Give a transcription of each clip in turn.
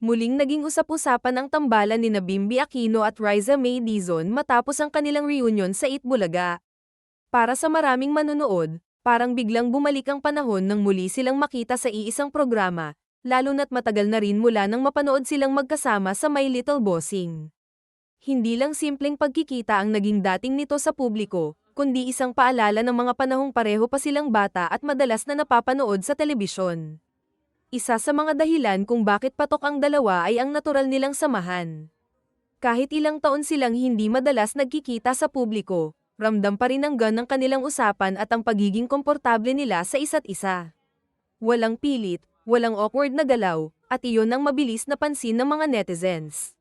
Muling naging usap-usapan ang tambalan nina Bimby Aquino at Riza May Dizon matapos ang kanilang reunion sa Itbulaga. Para sa maraming manonood, parang biglang bumalik ang panahon nang muli silang makita sa iisang programa, lalo na't matagal na rin mula nang mapanood silang magkasama sa My Little Bossing. Hindi lang simpleng pagkikita ang naging dating nito sa publiko, kundi isang paalala ng mga panahong pareho pa silang bata at madalas na napapanood sa telebisyon. Isa sa mga dahilan kung bakit patok ang dalawa ay ang natural nilang samahan. Kahit ilang taon silang hindi madalas nagkikita sa publiko, ramdam pa rin ang ng kanilang usapan at ang pagiging komportable nila sa isa't isa. Walang pilit, walang awkward na galaw, at iyon ang mabilis na pansin ng mga netizens.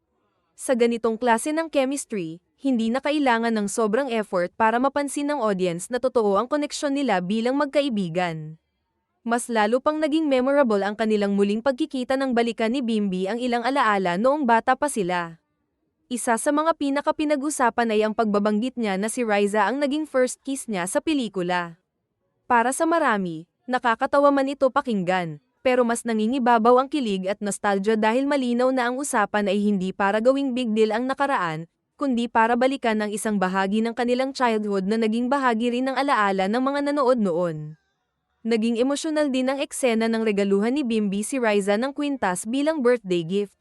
Sa ganitong klase ng chemistry, hindi na kailangan ng sobrang effort para mapansin ng audience na totoo ang koneksyon nila bilang magkaibigan. Mas lalo pang naging memorable ang kanilang muling pagkikita ng balikan ni Bimby ang ilang alaala noong bata pa sila. Isa sa mga pinaka-pinag-usapan ay ang pagbabanggit niya na si Riza ang naging first kiss niya sa pelikula. Para sa marami, nakakatawa man ito pakinggan, pero mas nangingibabaw ang kilig at nostalgia dahil malinaw na ang usapan ay hindi para gawing big deal ang nakaraan, kundi para balikan ang isang bahagi ng kanilang childhood na naging bahagi rin ng alaala ng mga nanood noon. Naging emosyonal din ang eksena ng regaluhan ni Bimby si Riza ng kwintas bilang birthday gift.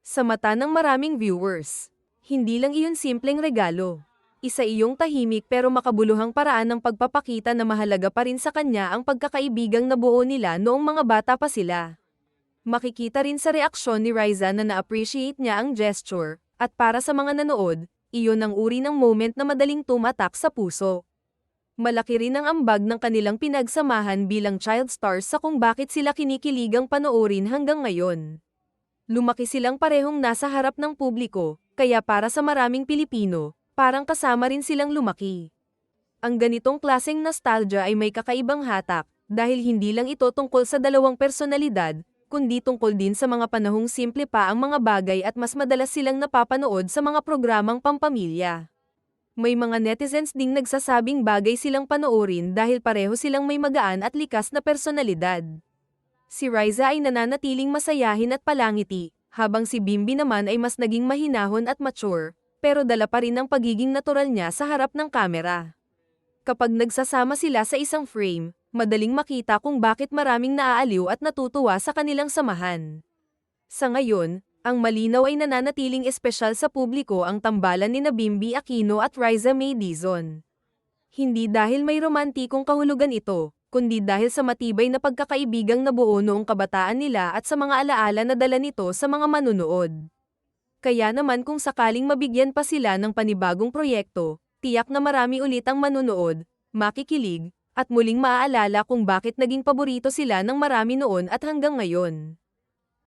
Sa mata ng maraming viewers, hindi lang iyon simpleng regalo. Isa iyong tahimik pero makabuluhang paraan ng pagpapakita na mahalaga pa rin sa kanya ang pagkakaibigang nabuo nila noong mga bata pa sila. Makikita rin sa reaksyon ni Riza na na-appreciate niya ang gesture, at para sa mga nanood, iyon ang uri ng moment na madaling tumatak sa puso. Malaki rin ang ambag ng kanilang pinagsamahan bilang child stars sa kung bakit sila kinikiligang panoorin hanggang ngayon. Lumaki silang parehong nasa harap ng publiko, kaya para sa maraming Pilipino, parang kasama rin silang lumaki. Ang ganitong klaseng nostalgia ay may kakaibang hatak, dahil hindi lang ito tungkol sa dalawang personalidad, kundi tungkol din sa mga panahong simple pa ang mga bagay at mas madalas silang napapanood sa mga programang pampamilya. May mga netizens ding nagsasabing bagay silang panoorin dahil pareho silang may magaan at likas na personalidad. Si Riza ay nananatiling masayahin at palangiti, habang si Bimby naman ay mas naging mahinahon at mature, pero dala pa rin ang pagiging natural niya sa harap ng kamera. Kapag nagsasama sila sa isang frame, madaling makita kung bakit maraming naaaliw at natutuwa sa kanilang samahan. Sa ngayon, ang malinaw ay nananatiling espesyal sa publiko ang tambalan nina Bimby Aquino at Riza May Dizon. Hindi dahil may romantikong kahulugan ito, kundi dahil sa matibay na pagkakaibigang nabuo noong kabataan nila at sa mga alaala na dala nito sa mga manunood. Kaya naman kung sakaling mabigyan pa sila ng panibagong proyekto, tiyak na marami ulit ang manunood, makikilig, at muling maaalala kung bakit naging paborito sila ng marami noon at hanggang ngayon.